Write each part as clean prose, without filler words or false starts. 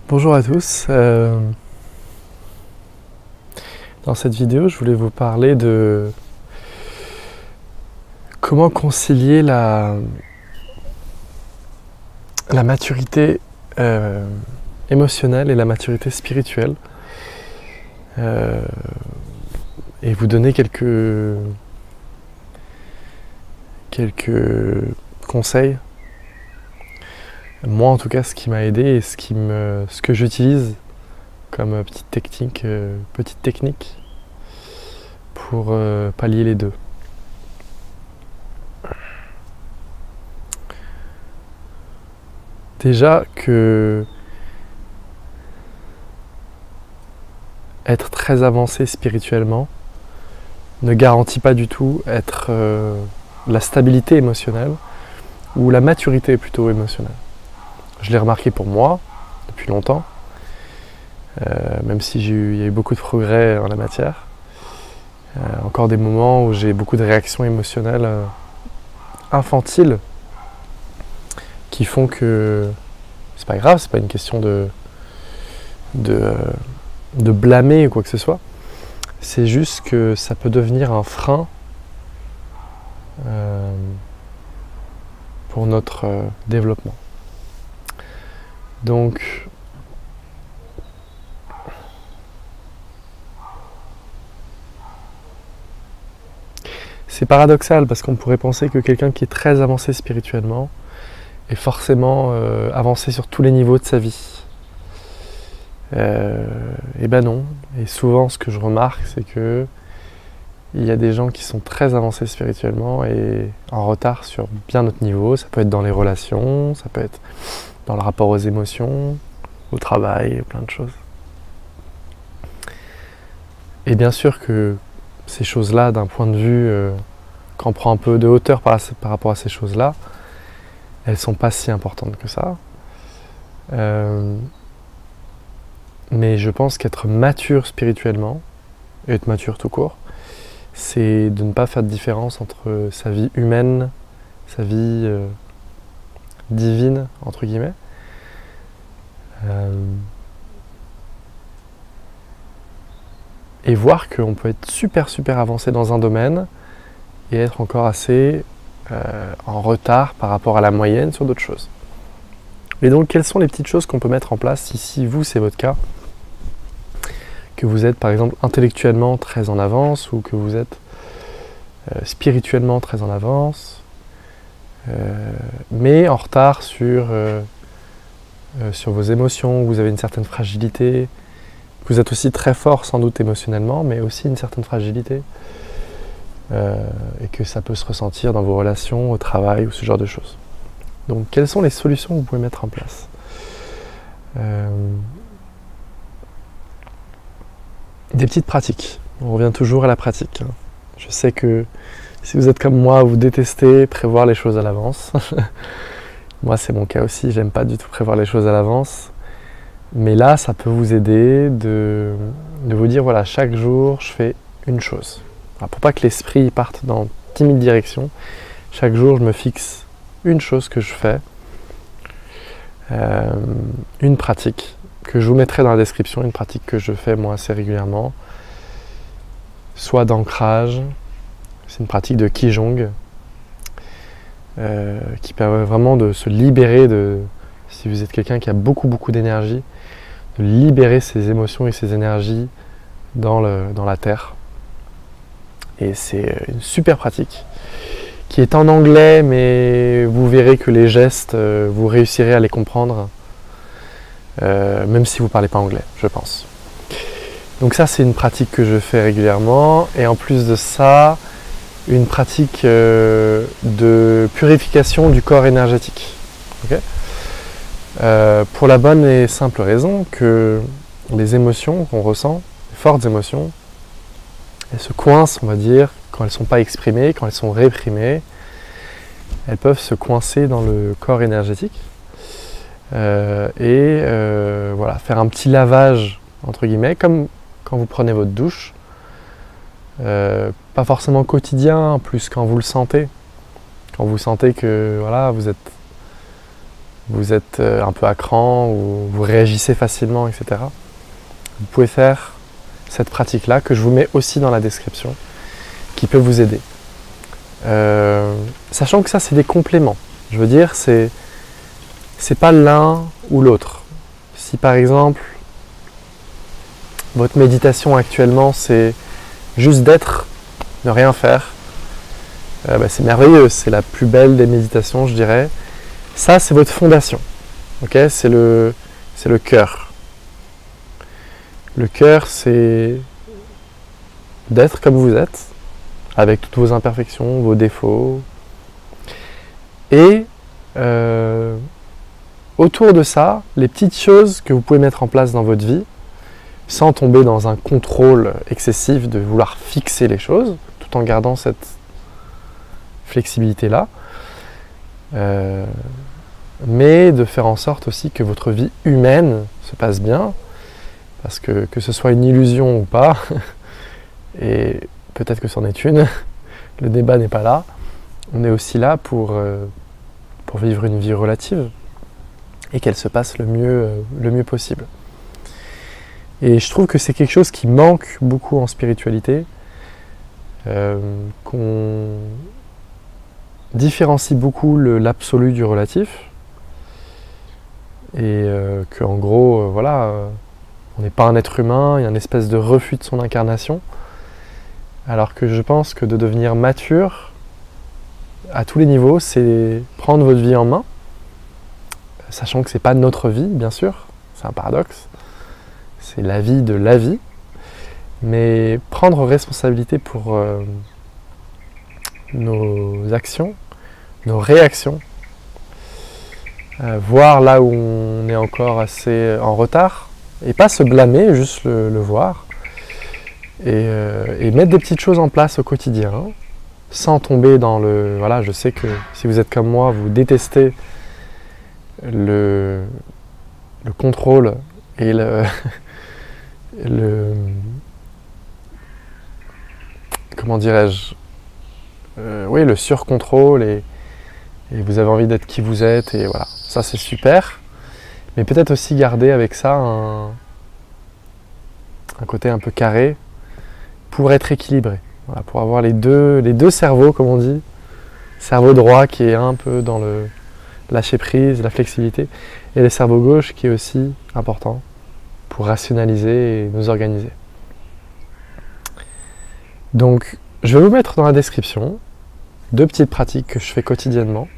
Bonjour à tous. Dans cette vidéo, je voulais vous parler de comment concilier la maturité émotionnelle et la maturité spirituelle, et vous donner quelques conseils. Moi, en tout cas, ce qui m'a aidé et ce que j'utilise comme petite technique pour pallier les deux. Déjà que être très avancé spirituellement ne garantit pas du tout être la stabilité émotionnelle ou la maturité plutôt émotionnelle. Je l'ai remarqué pour moi depuis longtemps, même si il y a eu beaucoup de progrès en la matière. Encore des moments où j'ai beaucoup de réactions émotionnelles infantiles qui font que c'est pas grave, c'est pas une question de blâmer ou quoi que ce soit. C'est juste que ça peut devenir un frein pour notre développement. Donc, c'est paradoxal parce qu'on pourrait penser que quelqu'un qui est très avancé spirituellement est forcément avancé sur tous les niveaux de sa vie. Et ben non. Et souvent, ce que je remarque, c'est que il y a des gens qui sont très avancés spirituellement et en retard sur bien d'autres niveaux. Ça peut être dans les relations, ça peut être dans le rapport aux émotions, au travail, plein de choses. Et bien sûr que ces choses-là, d'un point de vue, quand on prend un peu de hauteur par rapport à ces choses-là, elles sont pas si importantes que ça. Mais je pense qu'être mature spirituellement, et être mature tout court, c'est de ne pas faire de différence entre sa vie humaine, sa vie divine, entre guillemets. Et voir qu'on peut être super avancé dans un domaine et être encore assez en retard par rapport à la moyenne sur d'autres choses. Et donc, quelles sont les petites choses qu'on peut mettre en place si vous, c'est votre cas, que vous êtes par exemple intellectuellement très en avance ou que vous êtes spirituellement très en avance, mais en retard sur vos émotions, vous avez une certaine fragilité, vous êtes aussi très fort sans doute émotionnellement, mais aussi une certaine fragilité, et que ça peut se ressentir dans vos relations, au travail ou ce genre de choses. Donc quelles sont les solutions que vous pouvez mettre en place ? Des petites pratiques. On revient toujours à la pratique. Je sais que si vous êtes comme moi, vous détestez prévoir les choses à l'avance. Moi, c'est mon cas aussi. J'aime pas du tout prévoir les choses à l'avance. Mais là, ça peut vous aider de vous dire, voilà, chaque jour, je fais une chose. Alors, pour pas que l'esprit parte dans 10 000 directions, chaque jour, je me fixe une chose que je fais, une pratique que je vous mettrai dans la description, une pratique que je fais moi assez régulièrement, soit d'ancrage, c'est une pratique de Qigong, qui permet vraiment de se libérer si vous êtes quelqu'un qui a beaucoup d'énergie, de libérer ses émotions et ses énergies dans la terre. Et c'est une super pratique qui est en anglais, mais vous verrez que les gestes, vous réussirez à les comprendre, même si vous ne parlez pas anglais, je pense. Donc ça, c'est une pratique que je fais régulièrement. Et en plus de ça, une pratique de purification du corps énergétique. Okay, pour la bonne et simple raison que les émotions qu'on ressent, les fortes émotions, elles se coincent, on va dire, quand elles ne sont pas exprimées, quand elles sont réprimées, elles peuvent se coincer dans le corps énergétique. Voilà, faire un petit lavage, entre guillemets, comme quand vous prenez votre douche. Pas forcément quotidien, plus quand vous le sentez. Quand vous sentez que voilà, vous vous êtes un peu à cran ou vous réagissez facilement, etc. Vous pouvez faire cette pratique-là que je vous mets aussi dans la description, qui peut vous aider. Sachant que ça, c'est des compléments. Je veux dire, c'est pas l'un ou l'autre. Si par exemple, votre méditation actuellement, c'est juste d'être, ne rien faire, c'est merveilleux, c'est la plus belle des méditations, je dirais. Ça, c'est votre fondation. Okay, c'est le cœur. Le cœur, c'est d'être comme vous êtes, avec toutes vos imperfections, vos défauts. Et autour de ça, les petites choses que vous pouvez mettre en place dans votre vie, sans tomber dans un contrôle excessif de vouloir fixer les choses, tout en gardant cette flexibilité-là, mais de faire en sorte aussi que votre vie humaine se passe bien, parce que ce soit une illusion ou pas, et peut-être que c'en est une, le débat n'est pas là, on est aussi là pour vivre une vie relative, et qu'elle se passe le mieux possible. Et je trouve que c'est quelque chose qui manque beaucoup en spiritualité, qu'on différencie beaucoup l'absolu du relatif, et qu'en gros, on n'est pas un être humain, il y a une espèce de refus de son incarnation, alors que je pense que de devenir mature à tous les niveaux, c'est prendre votre vie en main, sachant que c'est pas notre vie, bien sûr, c'est un paradoxe, c'est la vie de la vie, mais prendre responsabilité pour nos actions, nos réactions, voir là où on est encore assez en retard, et pas se blâmer, juste le voir, et mettre des petites choses en place au quotidien, sans tomber dans le... Voilà, je sais que si vous êtes comme moi, vous détestez le contrôle et comment dirais-je, oui, le surcontrôle, et vous avez envie d'être qui vous êtes, et voilà, ça c'est super, mais peut-être aussi garder avec ça un côté un peu carré pour être équilibré, voilà, pour avoir les deux cerveaux, comme on dit, cerveau droit qui est un peu dans le lâcher prise, la flexibilité, et le cerveau gauche qui est aussi important pour rationaliser et nous organiser. Donc, je vais vous mettre dans la description 2 petites pratiques que je fais quotidiennement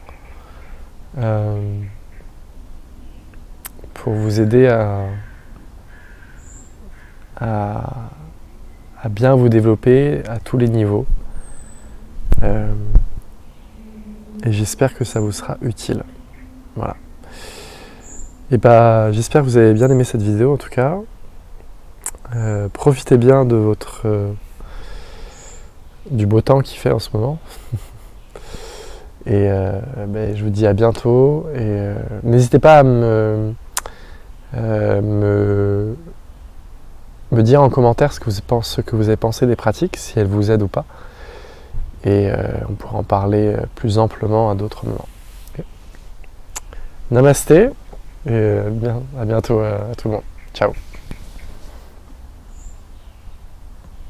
pour vous aider à bien vous développer à tous les niveaux. Et j'espère que ça vous sera utile. Voilà. Et j'espère que vous avez bien aimé cette vidéo en tout cas. Profitez bien de du beau temps qu'il fait en ce moment. Et je vous dis à bientôt. Et n'hésitez pas à me dire en commentaire ce que vous avez pensé des pratiques, si elles vous aident ou pas. Et on pourra en parler plus amplement à d'autres moments. Okay. Namasté, et à bientôt à tout le monde. Ciao.